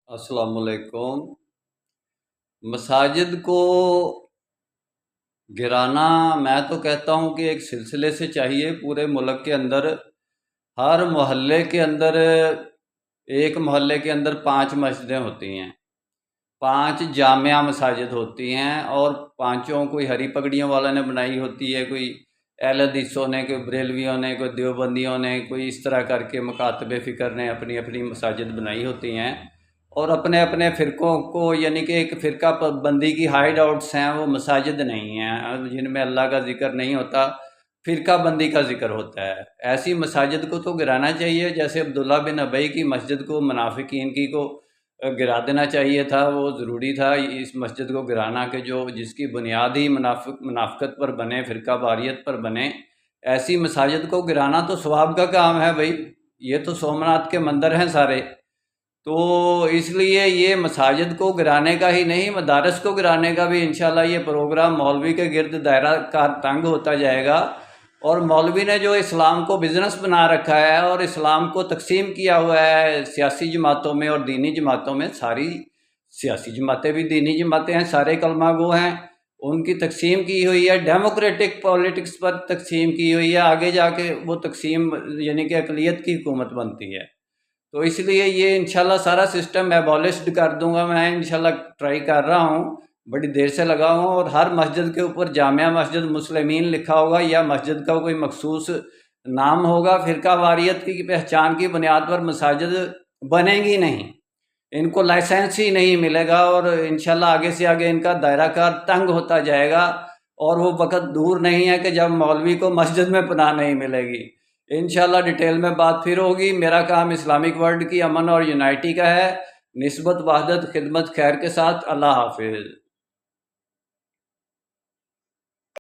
السلام علیکم۔ مساجد کو گرانا میں تو کہتا ہوں کہ ایک سلسلے سے چاہیے۔ پورے ملک کے اندر ہر محلے کے اندر ایک محلے کے اندر 5 مسجدیں ہوتی ہیں، 5 جامعہ مساجد ہوتی ہیں، اور پانچوں کوئی ہری پگڑیوں والا نے بنائی ہوتی ہے، کوئی اہل حدیثوں نے، کوئی بریلویوں نے، کوئی دیوبندیوں نے، کوئی اس طرح کر کے مکاتب فکر نے اپنی اپنی مساجد بنائی ہوتی ہیں، اور اپنے اپنے فرقوں کو، یعنی کہ ایک فرقہ بندی کی ہائیڈ آؤٹس ہیں، وہ مساجد نہیں ہیں جن میں اللہ کا ذکر نہیں ہوتا، فرقہ بندی کا ذکر ہوتا ہے۔ ایسی مساجد کو تو گرانا چاہیے، جیسے عبداللہ بن ابی کی مسجد کو منافقین کی کو گرا دینا چاہیے تھا۔ وہ ضروری تھا اس مسجد کو گرانا کہ جس کی بنیاد ہی منافقت پر بنے، فرقہ واریت پر بنے۔ ایسی مساجد کو گرانا تو ثواب کا کام ہے بھائی، یہ تو سومناتھ کے مندر ہیں سارے، تو اس لیے یہ مساجد کو گرانے کا ہی نہیں، مدارس کو گرانے کا بھی انشاءاللہ یہ پروگرام مولوی کے گرد دائرہ کار تنگ ہوتا جائے گا۔ اور مولوی نے جو اسلام کو بزنس بنا رکھا ہے اور اسلام کو تقسیم کیا ہوا ہے سیاسی جماعتوں میں اور دینی جماعتوں میں، ساری سیاسی جماعتیں بھی دینی جماعتیں ہیں، سارے کلمہ گو ہیں، ان کی تقسیم کی ہوئی ہے، ڈیموکریٹک پولیٹکس پر تقسیم کی ہوئی ہے۔ آگے جا کے وہ تقسیم یعنی کہ اقلیت کی حکومت بنتی ہے، تو اس لیے یہ انشاءاللہ سارا سسٹم ایبولشڈ کر دوں گا میں، انشاءاللہ ٹرائی کر رہا ہوں، بڑی دیر سے لگا ہوں، اور ہر مسجد کے اوپر جامعہ مسجد مسلمین لکھا ہوگا، یا مسجد کا کوئی مخصوص نام ہوگا۔ فرقہ واریت کی پہچان کی بنیاد پر مساجد بنے گی نہیں، ان کو لائسنس ہی نہیں ملے گا، اور انشاءاللہ آگے سے آگے ان کا دائرہ کار تنگ ہوتا جائے گا، اور وہ وقت دور نہیں ہے کہ جب مولوی کو مسجد میں پناہ نہیں ملے گی۔ انشاءاللہ ڈیٹیل میں بات پھر ہوگی۔ میرا کام اسلامک ورلڈ کی امن اور یونائٹی کا ہے، نسبت وحدت خدمت خیر کے ساتھ۔ اللہ حافظ۔